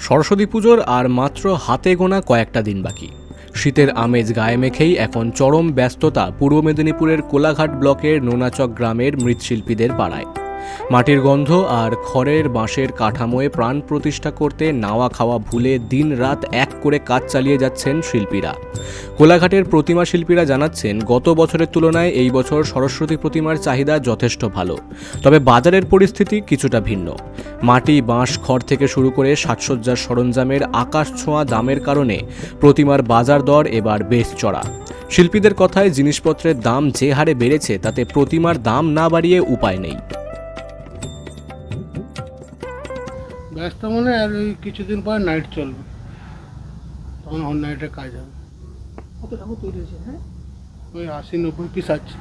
সরস্বতী পুজোর আর মাত্র হাতে গোনা কয়েকটা দিন বাকি। শীতের আমেজ গায়ে মেখেই এখন চরম ব্যস্ততা পূর্ব মেদিনীপুরের কোলাঘাট ব্লকের নোনাচক গ্রামের মৃৎশিল্পীদের পাড়ায়। মাটির গন্ধ আর খড়ের বাঁশের কাঠামোয় প্রাণ প্রতিষ্ঠা করতে নাওয়া খাওয়া ভুলে দিন রাত এক করে কাজ চালিয়ে যাচ্ছেন শিল্পীরা। কোলাঘাটের প্রতিমা শিল্পীরা জানাচ্ছেন, গত বছরের তুলনায় এই বছর সরস্বতী প্রতিমার চাহিদা যথেষ্ট ভালো, তবে বাজারের পরিস্থিতি কিছুটা ভিন্ন। মাটি, বাঁশ, খড় থেকে শুরু করে সাজসজ্জার সরঞ্জামের আকাশ ছোঁয়া দামের কারণে প্রতিমার বাজার দর এবার বেশ চড়া। শিল্পীদের কথায়, জিনিসপত্রের দাম যে হারে বেড়েছে তাতে প্রতিমার দাম না বাড়িয়ে উপায় নেই। ব্যস্ত মানে আর ওই কিছুদিন পরে নাইট চলবে, তখন অন নাইটে কাজ হবে। কত ঠাকুর তৈরি হয়েছে? হ্যাঁ, ওই 80-90 পিস আছে।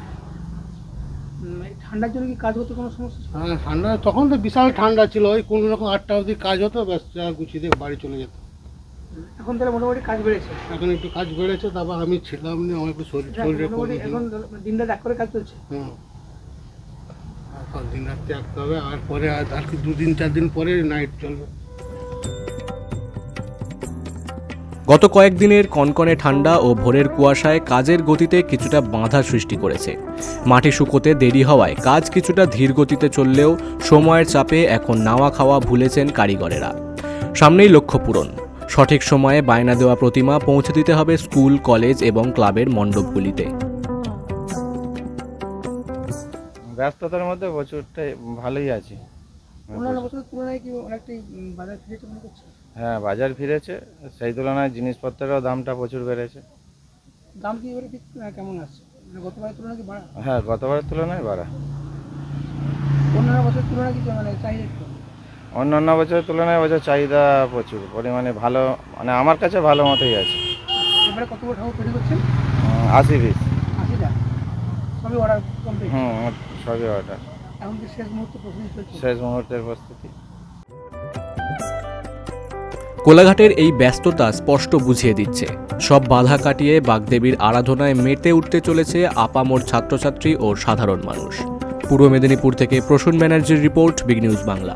এই ঠান্ডার জন্য কি কাজ করতে কোনো সমস্যা ছিল? হ্যাঁ, ঠান্ডা তখন তো বিশাল ঠান্ডা ছিল, ওই কোনো রকম 8টা অবধি কাজ হতো, ব্যাস যা গুছিয়ে দিয়ে বাড়ি চলে যেত। এখন তাহলে মোটামুটি কাজ বেড়েছে? এখন একটু কাজ বেড়েছে, তারপর আমি ছিলাম না, আমার একটু শরীরে মোটামুটি এখন দিন রাত এক করে কাজ চলছে। হুম, এখন দিন রাত থাকতে হবে, আর পরে আর কি 2-4 দিন পরে নাইট চলবে। গত কয়েকদিনের কনকনে ঠান্ডা ও ভোরের কুয়াশায় কাজের গতিতে কিছুটা বাধা সৃষ্টি করেছে। মাটি শুকোতে দেরি হওয়ায় কাজ কিছুটা ধীর গতিতে চললেও সময়ের চাপে এখন নাওয়া খাওয়া ভুলেছেন কারিগরেরা। সামনেই লক্ষ্য পূরণ। সঠিক সময়ে বায়না দেওয়া প্রতিমা পৌঁছে দিতে হবে স্কুল, কলেজ এবং ক্লাবের মণ্ডপগুলিতে। ব্যস্ততার মধ্যে প্রচুরটাই ভালোই আছে। অন্যান্য বছরের তুলনায় কি অনেকটাই বাজার ফিরেছে মনে করছে? হ্যাঁ, বাজার ফিরেছে, সেই তুলনায় জিনিসপত্রেরও দামটা প্রচুর বেড়েছে। দাম কি এবারে ঠিক কেমন আসছে? মানে গতবারের তুলনায় কি বাড়া? হ্যাঁ, গতবারের তুলনায় বাড়া। অন্যান্য বছরের তুলনায় কি মানে চাহিদা একটু? অন্যান্য বছরের তুলনায় বছর চাহিদা প্রচুর পরিমাণে ভালো, মানে আমার কাছে ভালো মতোই আছে। এবারে কতগুলো ঠাকুর তৈরি করছেন? 80 পিস। 80টা? সবই অর্ডার কমপ্লিট? সবই অর্ডার। এখন কি শেষ মুহূর্তে প্রস্তুতি চলছে? শেষ মুহূর্তের প্রস্তুতি। কোলাঘাটের এই ব্যস্ততা স্পষ্ট বুঝিয়ে দিচ্ছে, সব বাধা কাটিয়ে বাগদেবীর আরাধনায় মেতে উঠতে চলেছে আপামর ছাত্রছাত্রী ও সাধারণ মানুষ। পূর্ব মেদিনীপুর থেকে প্রসূন ব্যানার্জির রিপোর্ট, বিগ নিউজ বাংলা।